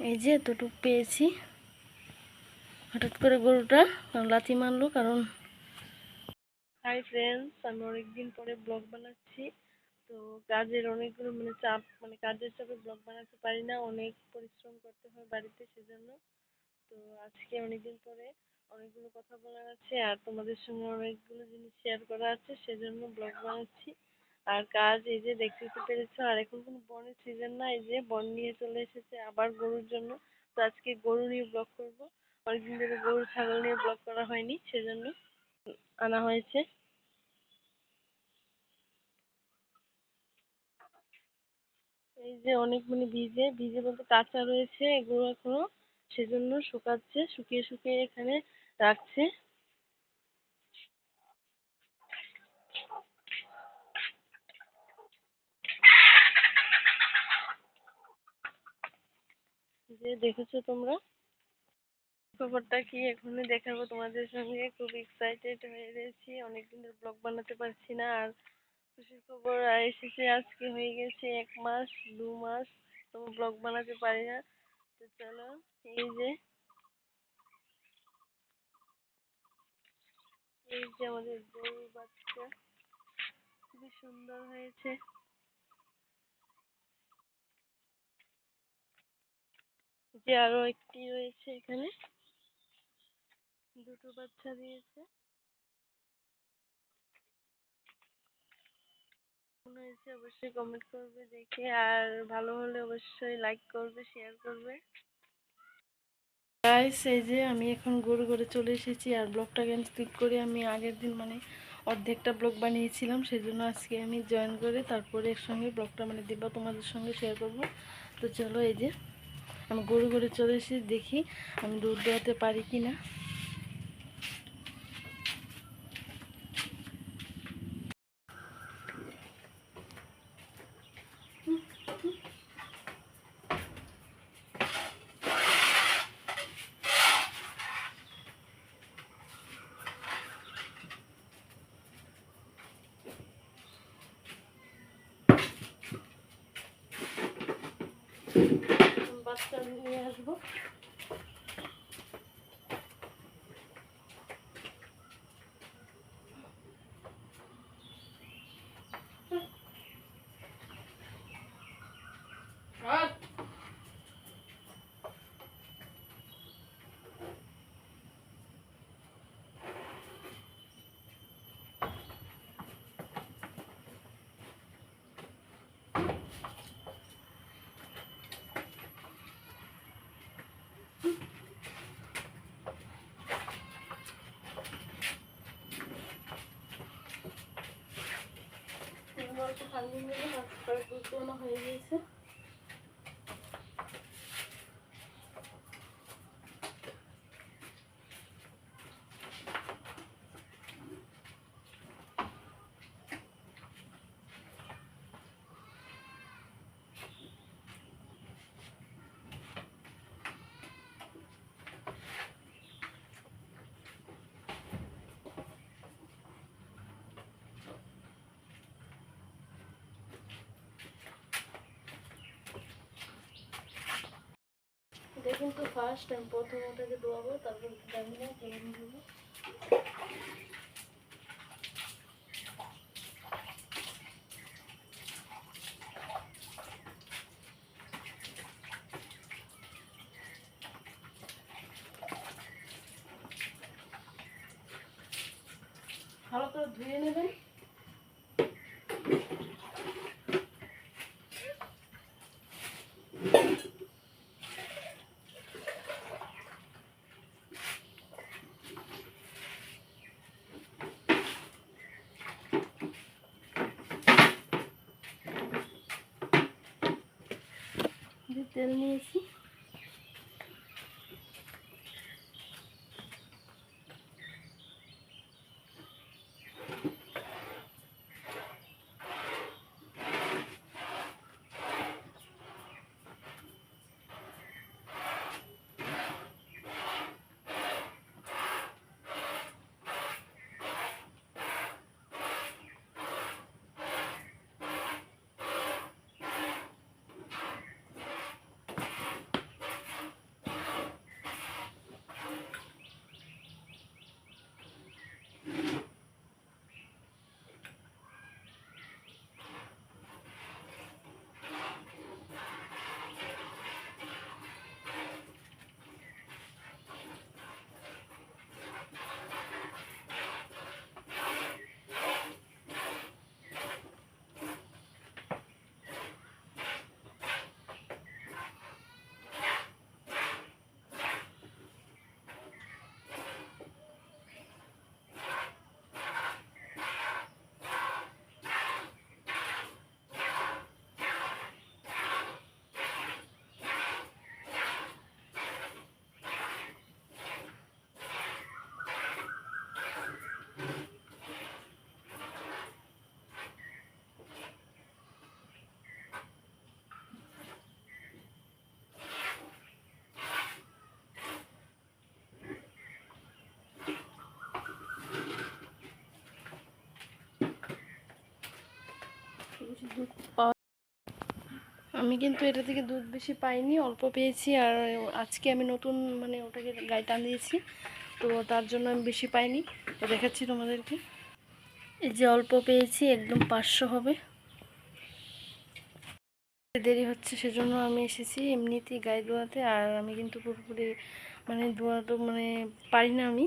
এই যে এতটুকু পেয়েছি। হঠাৎ করে গরুটা লাথি মারলো কারণ। হাই ফ্রেন্ডস, আমি অনেকদিন পরে ব্লগ বানাচ্ছি। তো কাজের অনেকগুলো চাপ, কাজের চাপে ব্লগ বানাতে পারি না, অনেক পরিশ্রম করতে হয় বাড়িতে, সেজন্য। তো আজকে অনেকদিন পরে অনেকগুলো কথা বলার আছে আর তোমাদের সঙ্গে অনেকগুলো জিনিস শেয়ার করা আছে, সেজন্য ব্লগ বানাচ্ছি। আর কাজ এই যে দেখতে পেরেছো, আর এখন কোনো বনের সিজন না, এই যে বন নিয়ে চলে এসেছে আবার গরুর জন্য। তো আজকে গরু নিয়ে ব্লগ করবো। অনেকদিন ধরে গরু ছাগল নিয়ে ব্লগ করা হয়নি, সেজন্য আনা হয়েছে। এই যে অনেক ভিজে ভিজে বলতে কাঁচা রয়েছে এগুলো এখনো, সেজন্য শুকাচ্ছে, শুকিয়ে শুকিয়ে এখানে রাখছে। যে দেখেছো তোমরা, খবরটা কি এখনই দেখাবো তোমাদের সঙ্গে। খুব এক্সাইটেড হয়ে রয়েছি, অনেকদিন ধরে ব্লগ বানাতে পারছি না। আর খুশির খবর এসেছে, আজকে হয়ে গেছে 1 মাস 2 মাস তো ব্লগ বানাতে পারি না। তো চলো, এই যে এই যে আমাদের গরুর বাচ্চা, খুবই সুন্দর হয়েছে। যে আরো একটি রয়েছে এখানে, দুটো বাচ্চা দিয়েছে। কেমন হয়েছে অবশ্যই কমেন্ট করবে দেখে, আর ভালো হলে অবশ্যই লাইক করবে, শেয়ার করবে। গাইস, এই যে আমি এখন গরু ঘরে চলে এসেছি। আর ব্লগটাকে স্কিপ করে আমি আগের দিন অর্ধেকটা ব্লগ বানিয়েছিলাম, সেজন্য আজকে আমি জয়েন করে তারপরে একসঙ্গে ব্লগটা দেবো, তোমাদের সঙ্গে শেয়ার করব। তো চলো, এই যে আমি গরু ঘরে চলে এসেছি, দেখি আমি দুধ দেওয়াতে পারি কি না। বাচ্চা নিয়ে আসবো। দুধ দোয়ানো হয়ে গিয়েছে। এটা কিন্তু ফার্স্ট টাইম, প্রথম ওটাকে দোয়াবো, তারপর জানি না কেমন হবে। ভালো করে ধুয়ে নেবেন। তেল নিয়েছি। আমি কিন্তু এটা থেকে দুধ বেশি পাইনি, অল্প পেয়েছি। আর আজকে আমি নতুন মানে ওটাকে গায়ে টান দিয়েছি, তো তার জন্য আমি বেশি পাইনি। তো দেখাচ্ছি তোমাদেরকে, এই যে অল্প পেয়েছি, একদম 500 হবে। দেরি হচ্ছে সেজন্য আমি এসেছি এমনিতেই গায়ে ধোয়াতে। আর আমি কিন্তু পুরোপুরি মানে ধোয়াতে মানে পারি না আমি,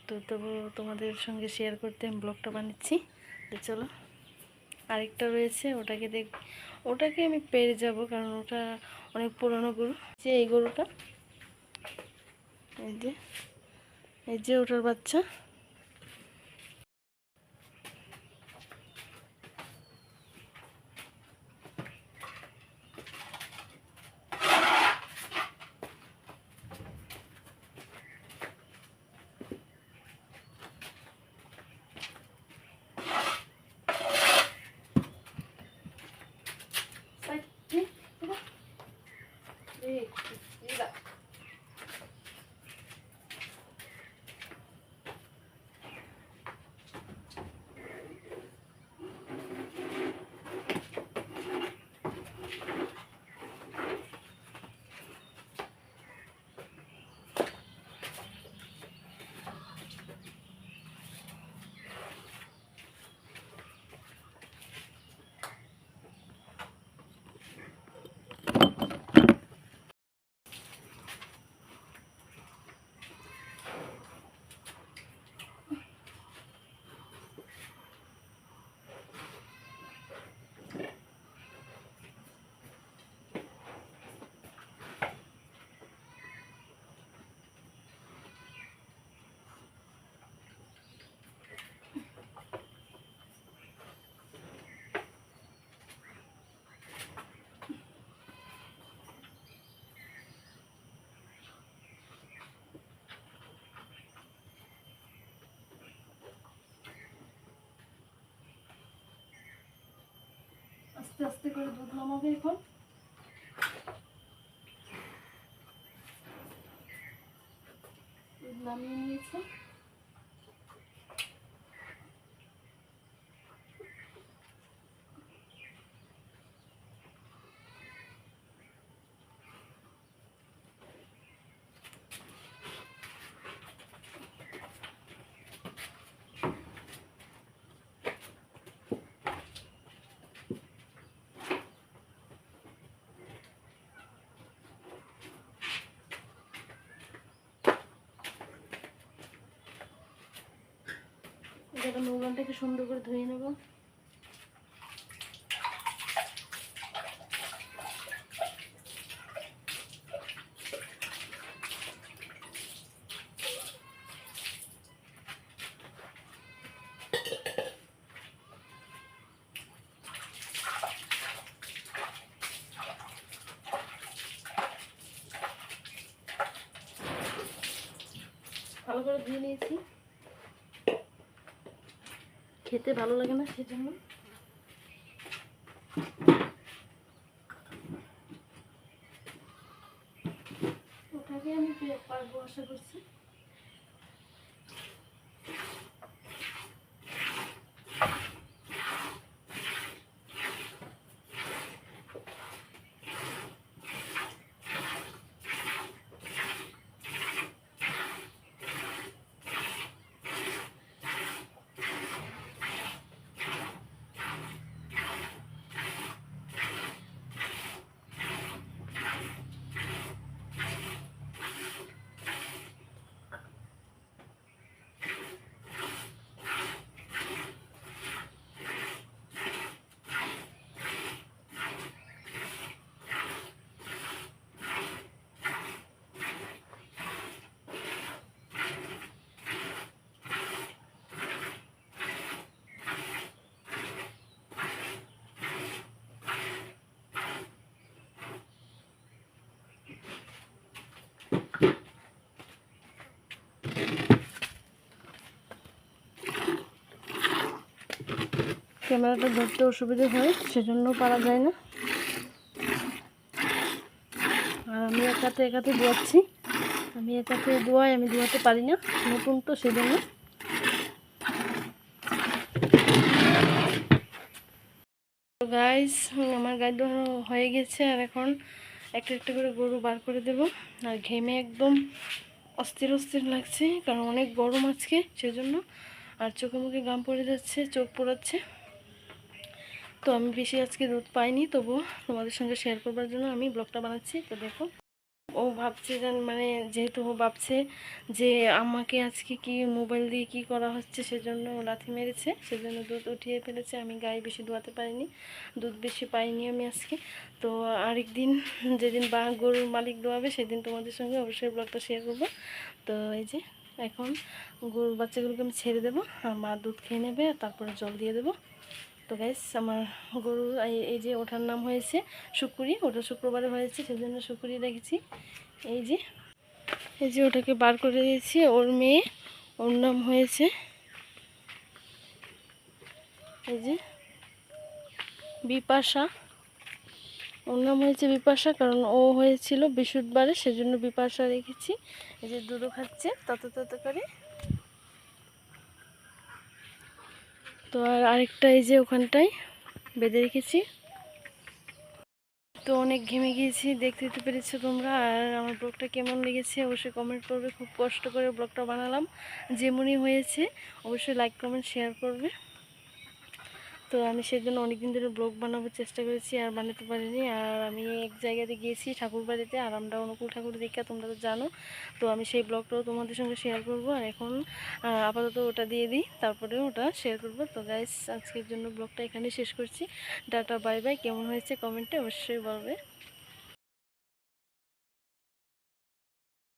তো তবু তোমাদের সঙ্গে শেয়ার করতে আমি ব্লগটা বানাচ্ছি। তো চলো, আরেকটা রয়েছে, ওটাকে আমি পেরে যাব, কারণ ওটা অনেক পুরনো গরু। যে এই গরুটা, এই যে ওটার বাচ্চা। আস্তে আস্তে করে দুধ নামাবে এখন। দুধ নামিয়ে নিয়েছে। এবার মুরগানটাকে সুন্দর করে ধুয়ে নেব। ভালো করে ধুয়ে নিয়েছি, খেতে ভালো লাগে না সেজন্য। ওটাকে আমি পারবো আশা করছি। ক্যামেরাটা ধরতে অসুবিধা হয়, সেজন্য পারা যায় না। আর আমি একাতে ধোয়াচ্ছি, আমি একাতে ধোয়াই, আমি ধোয়াতে পারি না, নতুন তো সেজন্য। গাইস, আমার গায়ে ধোয়ানো হয়ে গেছে, আর এখন একটা একটা করে গরু বার করে দেব। আর ঘেমে একদম অস্থির অস্থির লাগছে, কারণ অনেক গরম আজকে, সেজন্য। আর চোখে মুখে ঘাম পড়ে যাচ্ছে, চোখ পোড়াচ্ছে। তো আমি বেশি আজকে দুধ পাইনি, তবুও তোমাদের সঙ্গে শেয়ার করবার জন্য আমি ব্লগটা বানাচ্ছি। তো দেখো, ও ভাবছে মানে যেহেতু ও ভাবছে যে আমাকে আজকে কি মোবাইল দিয়ে কি করা হচ্ছে, সেজন্য ও লাথি মেরেছে, সেজন্য দুধ উঠিয়ে ফেলেছে। আমি গায়ে বেশি ধোয়াতে পারিনি, দুধ বেশি পাইনি আমি আজকে। তো আরেকদিন যেদিন গরুর মালিক দোয়াবে, সেদিন তোমাদের সঙ্গে অবশ্যই ব্লগটা শেয়ার করবো। তো এই যে এখন গরুর বাচ্চাগুলোকে আমি ছেড়ে দেবো, আর মা দুধ খেয়ে নেবে, আর তারপরে জল দিয়ে দেবো। তো গাইস, আমার গরু এই যে ওটার নাম হয়েছে শুকুরি, ওটা শুক্রবারে হয়েছে, সেজন্য শুকুরি রেখেছি। এই যে ওটাকে বার করে দিয়েছি, ওর মেয়ে, ওর নাম হয়েছে এই যে বিপাশা। ওর নাম হয়েছে বিপাশা, কারণ ও হয়েছিল বৃহস্পতিবারে, সেজন্য বিপাশা রেখেছি। এই যে দুধও খাচ্ছে তত তত করে। তো আর আরেকটা এই যে ওখানটায় বেঁধে রেখেছি। তো অনেক ঘেমে গিয়েছি, দেখতে পেরেছো তোমরা। আর আমার ব্লগটা কেমন লেগেছে অবশ্যই কমেন্ট করবে। খুব কষ্ট করে ব্লগটা বানালাম, যেমনই হয়েছে অবশ্যই লাইক কমেন্ট শেয়ার করবে। তো আমি সেজন্য অনেকদিন ধরে ব্লগ বানাবার চেষ্টা করেছি, আর বানাতে পারিনি। আর আমি এক জায়গাতে গিয়েছি ঠাকুর বাড়িতে, আর আমরা অনুকূল ঠাকুর দীক্ষা, তোমরা তো জানো। তো আমি সেই ব্লগটাও তোমাদের সঙ্গে শেয়ার করব। আর এখন আপাতত ওটা দিয়ে দিই, তারপরে ওটা শেয়ার করব। তো গাইস, আজকের জন্য ব্লগটা এখানেই শেষ করছি। Tata bye bye. কেমন হয়েছে কমেন্টে অবশ্যই বলবে।